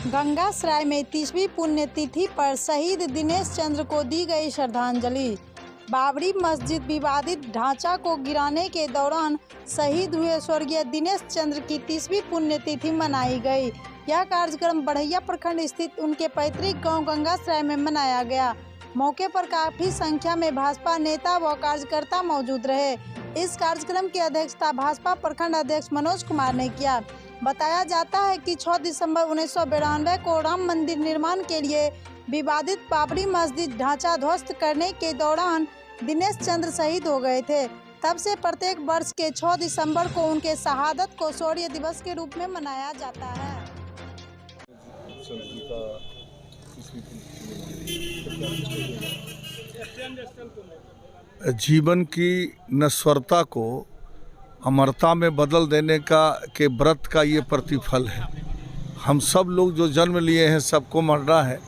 गंगासराय में 30वीं पुण्यतिथि पर शहीद दिनेश चंद्र को दी गई श्रद्धांजलि। बाबरी मस्जिद विवादित ढांचा को गिराने के दौरान शहीद हुए स्वर्गीय दिनेश चंद्र की 30वीं पुण्यतिथि मनाई गई। यह कार्यक्रम बढ़ैया प्रखंड स्थित उनके पैतृक गांव गंगासराय में मनाया गया। मौके पर काफी संख्या में भाजपा नेता व कार्यकर्ता मौजूद रहे। इस कार्यक्रम की अध्यक्षता भाजपा प्रखंड अध्यक्ष मनोज कुमार ने किया। बताया जाता है कि 6 दिसंबर 1992 को राम मंदिर निर्माण के लिए विवादित बाबरी मस्जिद ढांचा ध्वस्त करने के दौरान दिनेश चंद्र शहीद हो गए थे। तब से प्रत्येक वर्ष के 6 दिसंबर को उनके शहादत को शौर्य दिवस के रूप में मनाया जाता है। जीवन की नश्वरता को अमरता में बदल देने के व्रत का ये प्रतिफल है। हम सब लोग जो जन्म लिए हैं सबको मरना है,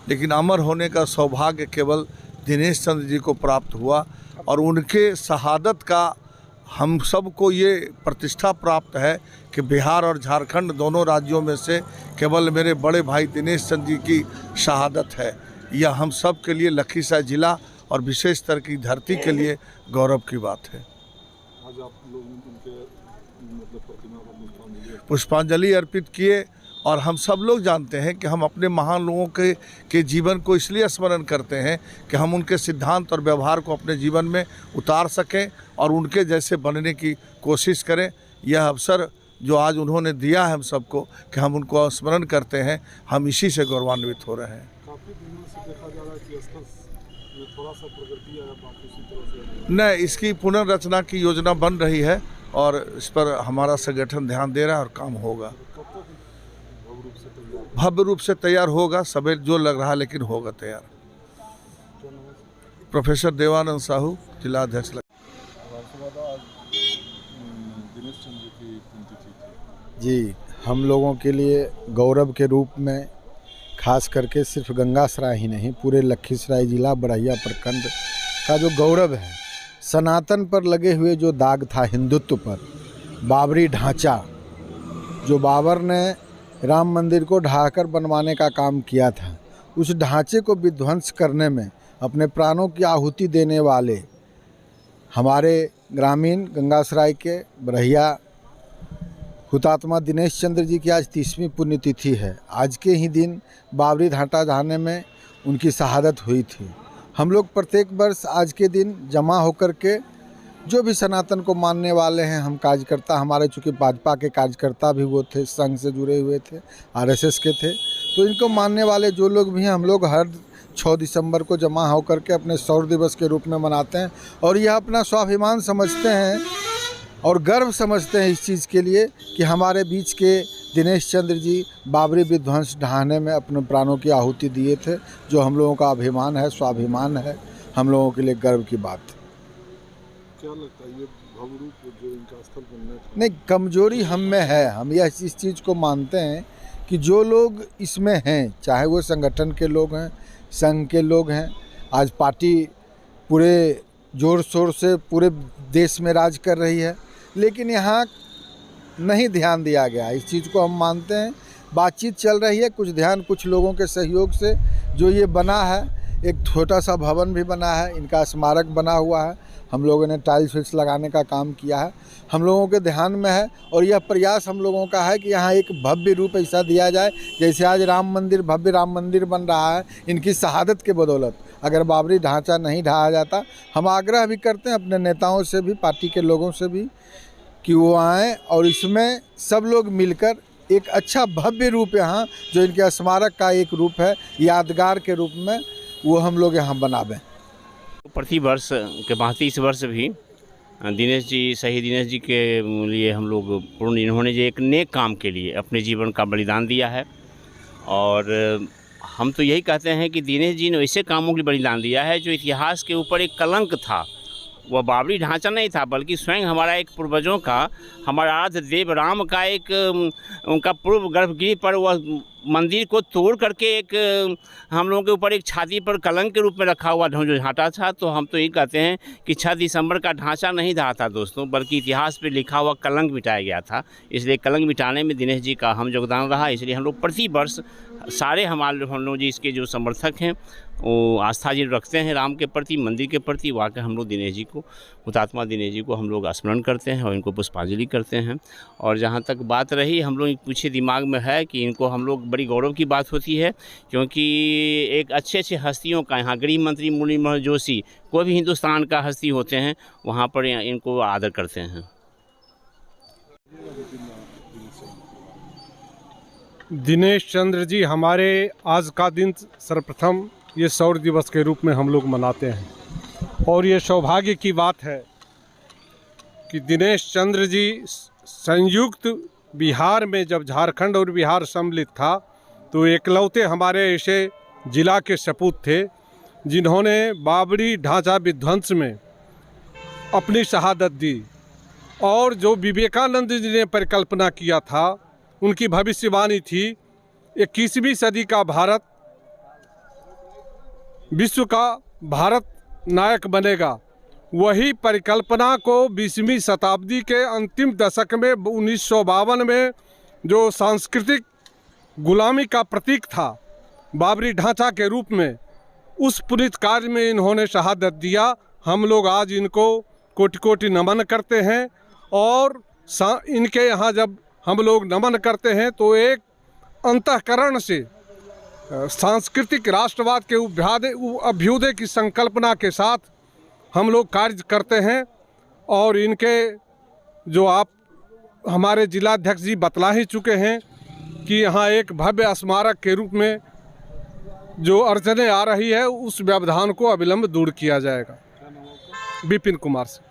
लेकिन अमर होने का सौभाग्य केवल दिनेश चंद्र जी को प्राप्त हुआ और उनके शहादत का हम सबको ये प्रतिष्ठा प्राप्त है कि बिहार और झारखंड दोनों राज्यों में से केवल मेरे बड़े भाई दिनेश चंद्र जी की शहादत है। यह हम सब के लिए लखीसराय जिला और विशेष स्तर की धरती के लिए गौरव की बात है। आज आप लोग उनके प्रतिमा पर पुष्पांजलि अर्पित किए और हम सब लोग जानते हैं कि हम अपने महान लोगों के जीवन को इसलिए स्मरण करते हैं कि हम उनके सिद्धांत और व्यवहार को अपने जीवन में उतार सकें और उनके जैसे बनने की कोशिश करें। यह अवसर जो आज उन्होंने दिया है हम सबको कि हम उनको स्मरण करते हैं, हम इसी से गौरवान्वित हो रहे हैं। काफ़ी दिनों से देखा जा रहा है कि स्तर में थोड़ा सा प्रगति आया, बाकी उसी तरह से नहीं, इसकी पुनर्रचना की योजना बन रही है और इस पर हमारा संगठन ध्यान दे रहा है और काम होगा। भव्य रूप से तैयार होगा, सवेर जो लग रहा है, लेकिन होगा तैयार। प्रोफेसर देवानंद साहू, जिला अध्यक्ष। जी, हम लोगों के लिए गौरव के रूप में खास करके सिर्फ गंगासराय ही नहीं, पूरे लखीसराय जिला बढ़ैया प्रखंड का जो गौरव है, सनातन पर लगे हुए जो दाग था हिंदुत्व पर, बाबरी ढांचा जो बाबर ने राम मंदिर को ढाकर बनवाने का काम किया था, उस ढांचे को विध्वंस करने में अपने प्राणों की आहुति देने वाले हमारे ग्रामीण गंगासराय के बढ़ैया हुतात्मा दिनेश चंद्र जी की आज 30वीं पुण्यतिथि है। आज के ही दिन बाबरी ढांचा ढाने में उनकी शहादत हुई थी। हम लोग प्रत्येक वर्ष आज के दिन जमा होकर के जो भी सनातन को मानने वाले हैं, हम कार्यकर्ता, हमारे चूँकि भाजपा के कार्यकर्ता भी वो थे, संघ से जुड़े हुए थे, आरएसएस के थे, तो इनको मानने वाले जो लोग भी हैं, हम लोग हर 6 दिसंबर को जमा होकर के अपने शौर्य दिवस के रूप में मनाते हैं और यह अपना स्वाभिमान समझते हैं और गर्व समझते हैं इस चीज़ के लिए कि हमारे बीच के दिनेश चंद्र जी बाबरी विध्वंस ढहाने में अपने प्राणों की आहुति दिए थे, जो हम लोगों का अभिमान है, स्वाभिमान है, हम लोगों के लिए गर्व की बात है। क्या लगता है ये भव्य रूप जो इनका स्थल बनने था? नहीं, कमजोरी हम में है। हम यह इस चीज़ को मानते हैं कि जो लोग इसमें हैं, चाहे वो संगठन के लोग हैं, संघ के लोग हैं, आज पार्टी पूरे जोर शोर से पूरे देश में राज कर रही है, लेकिन यहाँ नहीं ध्यान दिया गया। इस चीज़ को हम मानते हैं। बातचीत चल रही है, कुछ ध्यान कुछ लोगों के सहयोग से जो ये बना है, एक छोटा सा भवन भी बना है, इनका स्मारक बना हुआ है, हम लोगों ने टाइल्स विल्स लगाने का काम किया है, हम लोगों के ध्यान में है और यह प्रयास हम लोगों का है कि यहाँ एक भव्य रूप ऐसा दिया जाए जैसे आज राम मंदिर, भव्य राम मंदिर बन रहा है इनकी शहादत के बदौलत। अगर बाबरी ढांचा नहीं ढाया जाता, हम आग्रह भी करते हैं अपने नेताओं से भी, पार्टी के लोगों से भी, कि वो आएँ और इसमें सब लोग मिलकर एक अच्छा भव्य रूप यहाँ जो इनके स्मारक का एक रूप है, यादगार के रूप में, वो हम लोग यहाँ बनावें। प्रति वर्ष के भांति इस वर्ष भी दिनेश जी, शहीद दिनेश जी के लिए हम लोग पूर्ण, इन्होंने जो एक नेक काम के लिए अपने जीवन का बलिदान दिया है और हम तो यही कहते हैं कि दिनेश जी ने ऐसे कामों के लिए बलिदान दिया है जो इतिहास के ऊपर एक कलंक था वह बाबरी ढांचा नहीं था, बल्कि स्वयं हमारा एक पूर्वजों का, हमारा आराध्य देव राम का एक उनका पूर्व गर्भगृह पर वह मंदिर को तोड़ करके एक हम लोगों के ऊपर एक छाती पर कलंक के रूप में रखा हुआ जो ढांचा था। तो हम तो ये कहते हैं कि 6 दिसंबर का ढांचा नहीं रहा था दोस्तों, बल्कि इतिहास पे लिखा हुआ कलंक मिटाया गया था। इसलिए कलंक मिटाने में दिनेश जी का हम योगदान रहा। इसलिए हम लोग प्रति वर्ष सारे हम लोग जी इसके जो समर्थक हैं वो आस्था जी रखते हैं राम के प्रति, मंदिर के प्रति। वाकई हम लोग दिनेश जी को, हुतात्मा दिनेश जी को हम लोग स्मरण करते हैं और इनको पुष्पांजलि करते हैं। और जहाँ तक बात रही, हम लोग पीछे दिमाग में है कि इनको हम लोग, बड़ी गौरव की बात होती है क्योंकि एक अच्छे हस्तियों का यहाँ गृह मंत्री मुरली मनोहर जोशी, कोई भी हिंदुस्तान का हस्ती होते हैं वहाँ पर इनको आदर करते हैं। दिनेश चंद्र जी हमारे आज का दिन सर्वप्रथम ये शौर्य दिवस के रूप में हम लोग मनाते हैं और ये सौभाग्य की बात है कि दिनेश चंद्र जी संयुक्त बिहार में जब झारखंड और बिहार सम्मिलित था तो एकलौते हमारे ऐसे जिला के सपूत थे जिन्होंने बाबरी ढांचा विध्वंस में अपनी शहादत दी। और जो विवेकानंद जी ने परिकल्पना किया था, उनकी भविष्यवाणी थी 21वीं सदी का भारत विश्व का भारत नायक बनेगा। वही परिकल्पना को 20वीं शताब्दी के अंतिम दशक में 1952 में जो सांस्कृतिक गुलामी का प्रतीक था बाबरी ढांचा के रूप में, उस पुनीत कार्य में इन्होंने शहादत दिया। हम लोग आज इनको कोटि कोटि नमन करते हैं और इनके यहाँ जब हम लोग नमन करते हैं तो एक अंतःकरण से सांस्कृतिक राष्ट्रवाद के अभ्युदय की संकल्पना के साथ हम लोग कार्य करते हैं। और इनके जो आप हमारे जिलाध्यक्ष जी बतला ही चुके हैं कि यहाँ एक भव्य स्मारक के रूप में जो अड़चनें आ रही है उस व्यवधान को अविलंब दूर किया जाएगा। विपिन कुमार से।